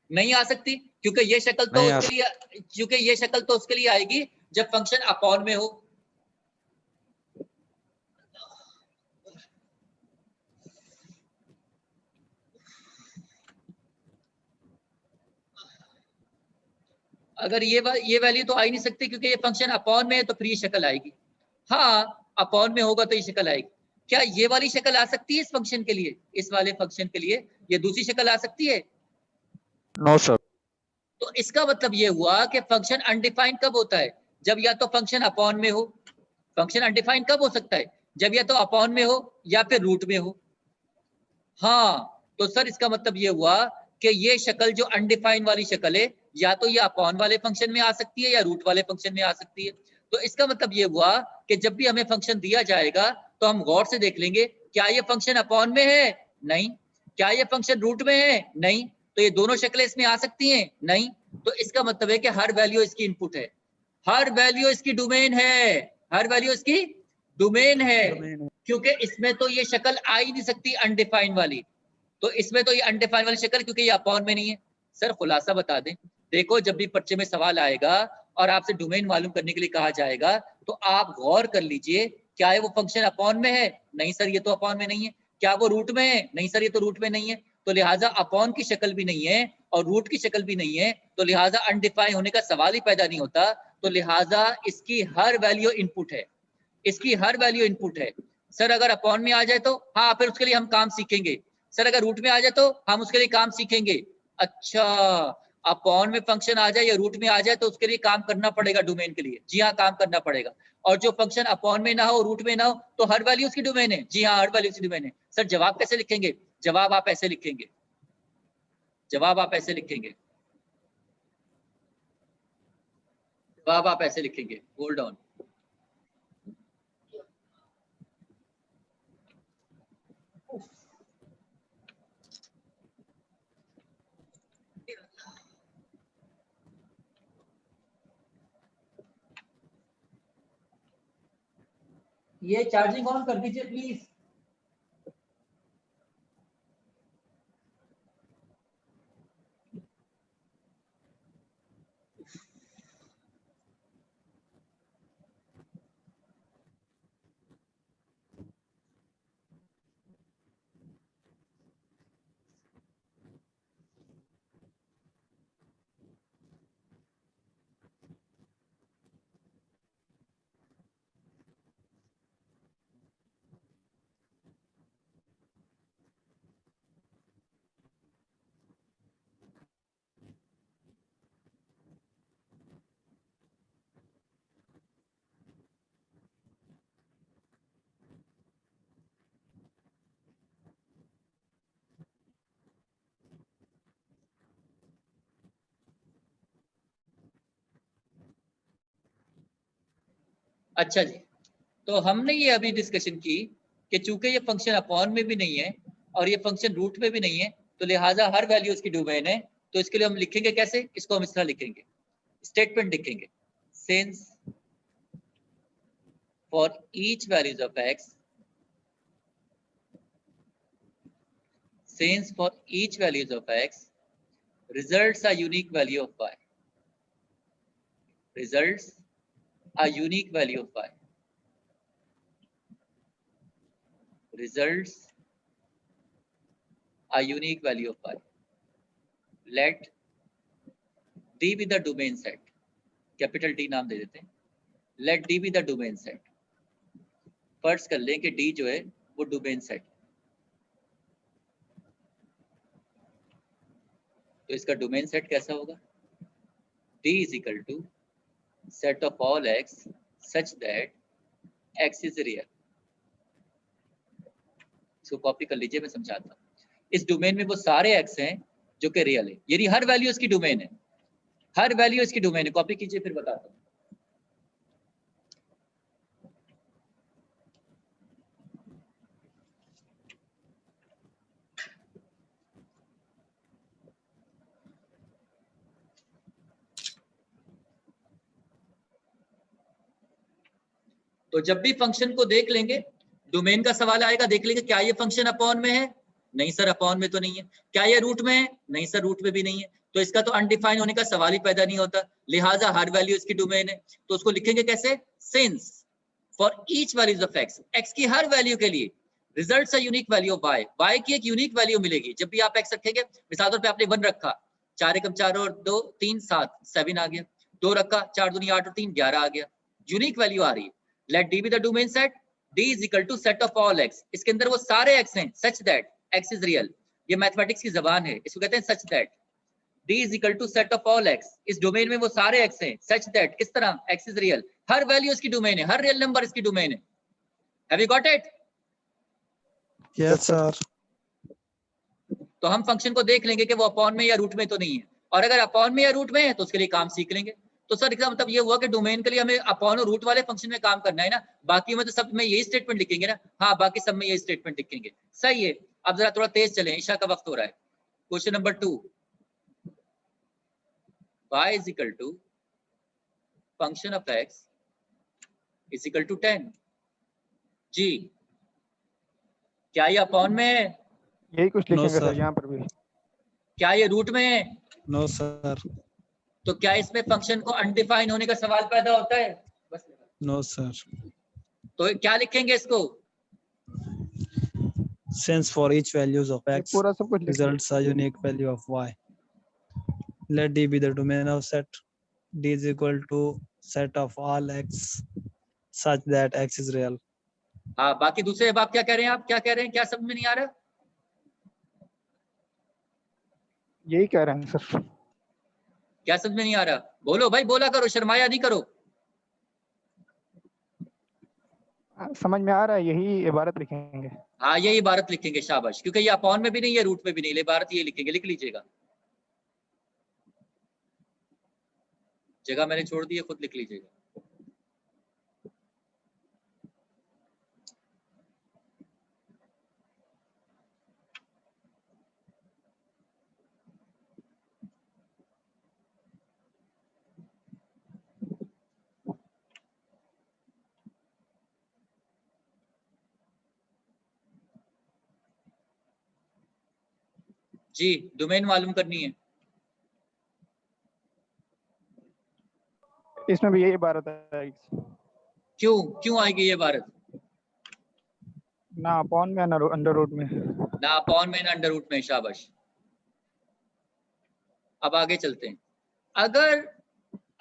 नहीं आ सकती, क्योंकि ये शक्ल तो उसके लिए, क्योंकि ये शक्ल तो उसके लिए आएगी जब फंक्शन अपॉन में हो। अगर ये वैल्यू तो आ ही नहीं सकती, क्योंकि ये फंक्शन अपॉन में है, तो फिर ये शक्ल आएगी। हाँ, अपॉन में होगा तो ये शक्ल आएगी। क्या ये वाली शक्ल आ सकती है इस फंक्शन के लिए, इस वाले फंक्शन के लिए ये दूसरी शक्ल आ सकती है? No sir. तो इसका मतलब ये हुआ कि फंक्शन अनडिफाइंड कब होता है? जब या तो फंक्शन अपॉन में हो। फंक्शन अनडिफाइंड कब हो सकता है? जब या तो अपॉन में हो या फिर रूट में हो। हाँ, तो सर इसका मतलब ये हुआ कि ये शक्ल जो अनडिफाइंड वाली शक्ल है, या तो ये अपॉन वाले फंक्शन में आ सकती है या रूट वाले फंक्शन में आ सकती है। तो इसका मतलब ये हुआ कि जब भी हमें फंक्शन दिया जाएगा तो हम गौर से देख लेंगे, क्या ये फंक्शन अपॉन में है? नहीं। क्या ये फंक्शन रूट में है? नहीं। तो ये दोनों शक्लें इसमें आ सकती हैं? नहीं। तो इसका मतलब है कि हर वैल्यू इसकी इनपुट है, हर वैल्यू इसकी डोमेन है, हर वैल्यू इसकी डोमेन है, क्योंकि इसमें तो ये शक्ल आ ही नहीं सकती अनडिफाइंड वाली। तो इसमें तो ये अनडिफाइंड वाली शक्ल, क्योंकि ये अपॉन में नहीं है। सर खुलासा बता दें, देखो जब भी पर्चे में सवाल आएगा और आपसे डोमेन मालूम करने के लिए कहा जाएगा, तो आप गौर कर लीजिए, क्या है वो फंक्शन अपॉन में है? नहीं सर ये तो अपॉन में नहीं है। क्या वो रूट में है? नहीं सर ये तो रूट में नहीं है। तो लिहाजा अपॉन की शक्ल भी नहीं है और रूट की शक्ल भी नहीं है, तो लिहाजा अनडिफाइंड होने का सवाल ही पैदा नहीं होता। तो लिहाजा इसकी हर वैल्यू इनपुट है, इसकी हर वैल्यू इनपुट है। सर अगर अपॉन में आ जाए तो हाँ, फिर उसके लिए हम काम सीखेंगे। सर अगर रूट में आ जाए तो हम उसके लिए काम सीखेंगे। अच्छा, अपॉन में फंक्शन आ जाए या रूट में आ जाए तो उसके लिए काम करना पड़ेगा डोमेन के लिए। जी हाँ, काम करना पड़ेगा। और जो फंक्शन अपॉन में ना हो, रूट में ना हो, तो हर वैल्यू उसकी डोमेन है। जी हाँ, हर वैल्यू उसकी डोमेन है। सर जवाब कैसे लिखेंगे? जवाब आप ऐसे लिखेंगे, जवाब आप ऐसे लिखेंगे, जवाब आप ऐसे लिखेंगे। Hold on. ये चार्जिंग ऑन कर दीजिए प्लीज। अच्छा जी, तो हमने ये अभी डिस्कशन की कि चूंकि ये फंक्शन अपॉन में भी नहीं है और ये फंक्शन रूट में भी नहीं है, तो लिहाजा हर वैल्यू इसकी डोमेन है। तो इसके लिए हम लिखेंगे कैसे? इसको हम इस तरह लिखेंगे, स्टेटमेंट लिखेंगे, since for each values of x, since for each values of x results a unique value of y, results a unique value of y, results a unique value of y, let d be the domain set, capital D नाम दे देते हैं, let d be the domain set। फर्ज कर लें कि d जो है वो डोमेन सेट, तो इसका डोमेन सेट कैसा होगा? d is equal to set of all x such that x is real। इसको कॉपी कर लीजिए, मैं समझाता हूँ। इस डोमेन में वो सारे x हैं जो कि रियल है, यानी हर वैल्यू इसकी डोमेन है, हर वैल्यू इसकी डोमेन है। कॉपी कीजिए फिर बताता हूँ। तो जब भी फंक्शन को देख लेंगे, डोमेन का सवाल आएगा, देख लेंगे क्या ये फंक्शन अपॉन में है? नहीं सर अपॉन में तो नहीं है। क्या ये रूट में है? नहीं सर रूट में भी नहीं है। तो इसका तो अनडिफाइन होने का सवाल ही पैदा नहीं होता, लिहाजा हर वैल्यू इसकी डोमेन है। तो उसको लिखेंगे कैसे? Since for each values of x, x की हर वैल्यू के लिए results a unique value of y, y की एक यूनिक वैल्यू मिलेगी। जब भी आप एक्स रखेंगे, मिसाल तौर पे आपने 1 रखा, 4 एकम 4 और 2 3 7 7 आ गया, 2 रखा, 4 दूनी 8 और 3 11 आ गया, यूनिक वैल्यू आ रही है। Let D be the domain set, D is equal to set of all x, इसके अंदर वो सारे x हैं, such that x is real। ये मैथमेटिक्स की जबान है, इसको कहते हैं such that D is equal to set of all x, इस डोमेन में वो सारे x हैं, such that किस तरह x is real, her value इसकी डोमेन है, हर रियल नंबर इसकी डोमेन है। Have you got it? Yes sir. तो हम फंक्शन को देख लेंगे कि वो अपॉन में या रूट में तो नहीं है, और अगर अपॉन में या रूट में है तो उसके लिए काम सीख लेंगे। तो सर इसका मतलब ये हुआ कि डोमेन के लिए हमें अपॉन और रूट वाले फंक्शन में काम करना है ना, बाकी में तो सब में यही स्टेटमेंट लिखेंगे ना। हाँ, बाकी सब में यही स्टेटमेंट लिखेंगे, सही है। अब जरा थोड़ा तेज चलें, ईशा का वक्त हो रहा है। Question number 2, y is equal to function of x is equal to 10। जी, क्या ये अपॉन में है? यही कुछ लिखेंगे sir. सर यहाँ पर भी। क्या ये रूट में है? No sir. तो क्या इसमें फंक्शन को अनडिफाइन होने का सवाल पैदा होता है? बस नो सर। तो क्या लिखेंगे इसको? Since for each values of ये x, पूरा सब कुछ लिखेंगे। results are unique value of y. Let D be the domain of set. D is equal to set of all x such that x is real. हाँ, बाकी दूसरे बात क्या कह रहे हैं आप? क्या कह रहे हैं? क्या समझ में नहीं आ रहा? यही कह रहे हैं सर। क्या समझ में नहीं आ रहा? बोलो भाई, बोला करो, शर्माया नहीं करो। समझ में आ रहा है, यही इबारत लिखेंगे। हाँ, ये इबारत लिखेंगे, शाबाश, क्योंकि ये अपॉन में भी नहीं है, रूट में भी नहीं, इबारत ये लिखेंगे, लिख लीजिएगा। जगह मैंने छोड़ दी है, खुद लिख लीजिएगा। जी, डोमेन मालूम करनी है। इसमें भी यही इबारत है। क्यों आएगी ये इबारत? ना अपॉन में ना अंडर रूट में। ना अपॉन में ना अंडर रूट में, शाबाश। अब आगे चलते हैं। अगर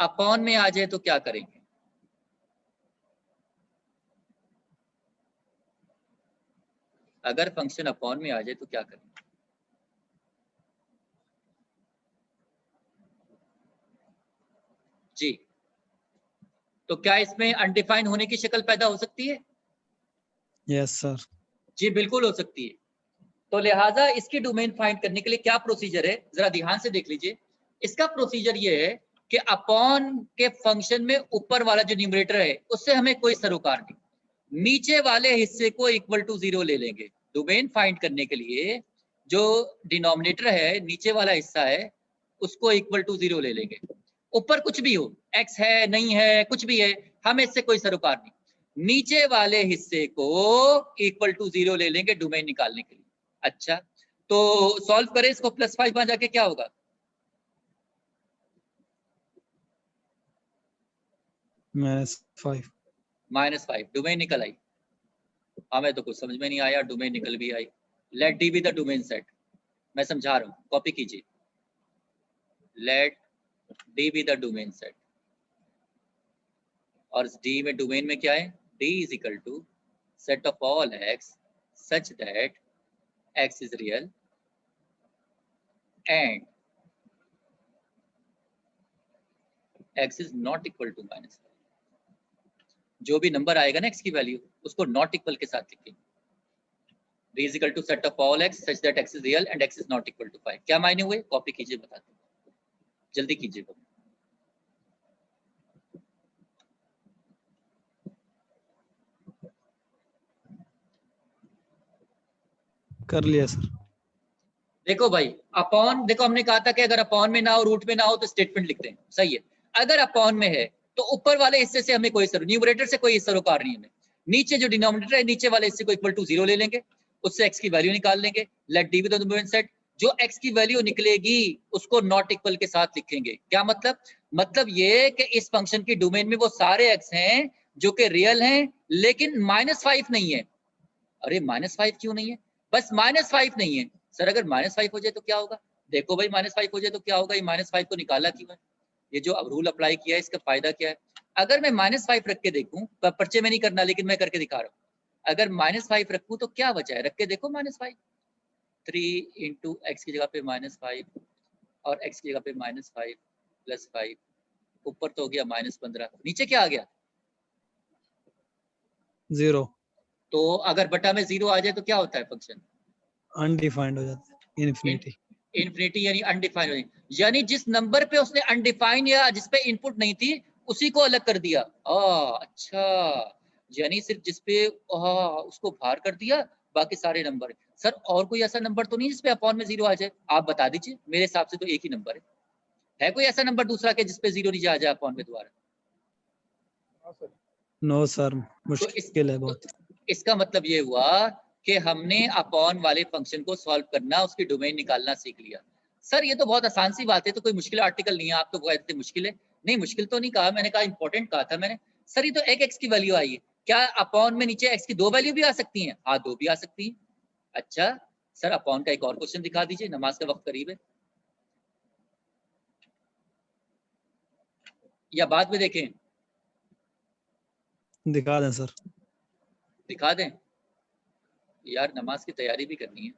अपॉन में आ जाए तो क्या करेंगे? अगर फंक्शन अपॉन में आ जाए तो क्या करेंगे? जी, तो क्या इसमें अनडिफाइन होने की शक्ल पैदा हो सकती है? Yes sir. जी, बिल्कुल हो सकती है। तो लिहाजा इसकी डोमेन फाइंड करने के लिए क्या प्रोसीजर है, जरा ध्यान से देख लीजिए। इसका प्रोसीजर ये है कि अपॉन के फंक्शन में ऊपर वाला जो न्यूमरेटर है उससे हमें कोई सरोकार नहीं, नीचे वाले हिस्से को इक्वल टू 0 ले लेंगे। डोमेन फाइंड करने के लिए जो डिनोमिनेटर है, नीचे वाला हिस्सा है, उसको इक्वल टू 0 ले लेंगे। ऊपर कुछ भी हो, x है नहीं है कुछ भी है, हमें इससे कोई सरोकार नहीं, नीचे वाले हिस्से को इक्वल टू 0 ले लेंगे डोमेन निकालने के लिए। अच्छा, तो सॉल्व करें इसको, +5 में जाके क्या होगा? -5 डोमेन निकल आई। हमें तो कुछ समझ में नहीं आया, डोमेन निकल भी आई। Let D be the domain set. मैं समझा रहा हूं, कॉपी कीजिए। Let D be the domain set, और डी में डोमेन में क्या है? D is equal to set of all x such that x is real and x is not equal to -5। जो भी नंबर आएगा ना x की वैल्यू, उसको नॉट इक्वल के साथ लिखेंगे। d is equal to set of all x such that x is real and x is not equal to 5। क्या मायने हुए? कॉपी कीजिए, बताते हैं, जल्दी कीजिएगा। कर लिया सर। देखो भाई, अपॉन, देखो हमने कहा था कि अगर अपॉन में ना हो, रूट में ना हो तो स्टेटमेंट लिखते हैं, सही है। अगर अपॉन में है तो ऊपर वाले हिस्से से हमें कोई न्यूमरेटर से कोई सरोकार नहीं है। नीचे जो डिनोमिनेटर है, नीचे वाले हिस्से को इक्वल टू 0 ले लेंगे, उससे x की वैल्यू निकाल लेंगे। Let D be the domain set, जो x की वैल्यू निकलेगी उसको नॉट इक्वल के साथ लिखेंगे। क्या मतलब? मतलब ये कि इस फंक्शन की डोमेन में वो सारे x हैं जो कि रियल हैं, लेकिन -5 नहीं है। अरे -5 क्यों नहीं है? बस -5 नहीं है। सर अगर -5 हो जाए तो क्या होगा? देखो भाई, -5 हो जाए तो क्या होगा? ये -5 को निकाला क्यों है? ये जो अब रूल अप्लाई किया है, इसका फायदा क्या है? अगर मैं -5 रख के देखूं, पर्चे में नहीं करना लेकिन मैं करके दिखा रहा हूं। अगर -5 रखूं तो क्या बचा है? रख के देखो, -5, 3 × x की जगह पे -5 और x की जगह पे -5 + 5, ऊपर तो हो गया -15, नीचे क्या आ गया? 0 तो अगर बटा में 0 आ जाए तो क्या होता है फंक्शन? अनडिफाइंड हो जाता है, इन्फिनिटी। इन्फिनिटी यानी अनडिफाइंड हो, यानी जिस नंबर पे उसने अनडिफाइंड या जिस पे इनपुट नहीं थी उसी को अलग कर दिया। अच्छा, यानी सिर्फ जिस पे उसको बाहर कर दिया, बाकी सारे नंबर। सर और कोई ऐसा नंबर तो नहीं जिसपे अपॉन में 0 आ जाए? आप बता दीजिए, मेरे हिसाब से तो एक ही नंबर है कोई ऐसा नंबर दूसरा के जिसपे 0 नहीं आ जाए अपॉन में दोबारा? नो सर, तो मुश्किल है बहुत। इसका मतलब ये हुआ कि हमने अपॉन वाले फंक्शन को सॉल्व करना, उसकी डोमेन निकालना सीख लिया। सर ये तो बहुत आसान सी बात है, तो कोई मुश्किल आर्टिकल नहीं है। आप तो कहते मुश्किल है, नहीं मुश्किल तो नहीं कहा मैंने, कहा इंपॉर्टेंट कहा था मैंने। सर ये तो एक एक्स की वैल्यू आई है, क्या अपॉन में नीचे एक्स की 2 वैल्यू भी आ सकती हैं? हाँ 2 भी आ सकती हैं। अच्छा सर अपॉन का एक और क्वेश्चन दिखा दीजिए, नमाज का वक्त करीब है, या बाद में देखें? दिखा दें सर। दिखा दें यार, नमाज की तैयारी भी करनी है।